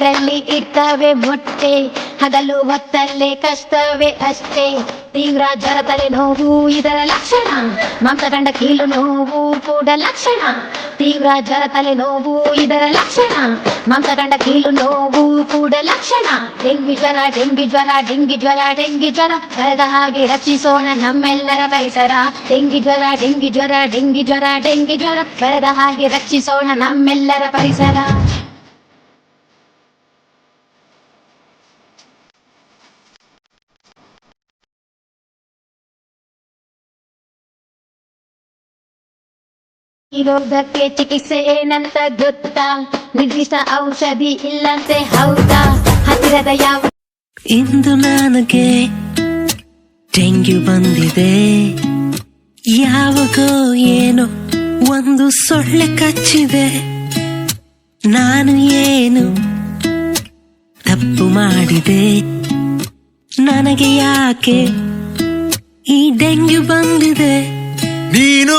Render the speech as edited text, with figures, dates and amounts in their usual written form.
ನೀರಲ್ಲಿ ಇರ್ತವೆ ಮೊಟ್ಟೆ, ಹಗಲು ಹೊತ್ತಲ್ಲೇ ಕಷ್ಟವೇ ಅಷ್ಟೇ. ತೀವ್ರ ಜ್ವರ ತಲೆ ನೋವು ಇದರ ಲಕ್ಷಣ, ಮಾಂಸ ಕಂಡ ಕೀಲು ನೋವು ಕೂಡ ಲಕ್ಷಣ. ತೀವ್ರ ಜ್ವರ ತಲೆ ನೋವು ಇದರ ಲಕ್ಷಣ, ಮಾಂಸ ಕಂಡ ಕೀಲು ನೋವು ಕೂಡ ಲಕ್ಷಣ. ಡೆಂಗಿ ಜ್ವರ ಡೆಂಗಿ ಜ್ವರ ಡೆಂಗಿ ಜ್ವರ ಡೆಂಗಿ ಜ್ವರ ಬರದ ಹಾಗೆ ರಕ್ಷಿಸೋಣ ನಮ್ಮೆಲ್ಲರ ಪರಿಸರ. ಡೆಂಗಿ ಜ್ವರ ಡೆಂಗಿ ಜ್ವರ ಡೆಂಗಿ ಜ್ವರ ಡೆಂಗಿ ಜ್ವರ ಬರದ ಹಾಗೆ ರಕ್ಷಿಸೋಣ ನಮ್ಮೆಲ್ಲರ ಪರಿಸರ. ಈ ರೋಗಕ್ಕೆ ಚಿಕಿತ್ಸೆ ಏನಂತ ಗೊತ್ತಾ? ನಿರ್ದಿಷ್ಟ ಔಷಧಿ ಇಲ್ಲಂತೆ ಹೌದಾ? ಹತ್ತಿರದ ಯಾವ ಇಂದು ನನಗೆ ಡೆಂಗ್ಯೂ ಬಂದಿದೆ, ಯಾವಾಗೋ ಏನೋ ಒಂದು ಸೊಳ್ಳೆ ಕಚ್ಚಿದೆ. ನಾನು ಏನು ತಪ್ಪು ಮಾಡಿದೆ? ನನಗೆ ಯಾಕೆ ಈ ಡೆಂಗ್ಯೂ ಬಂದಿದೆ? ನೀನು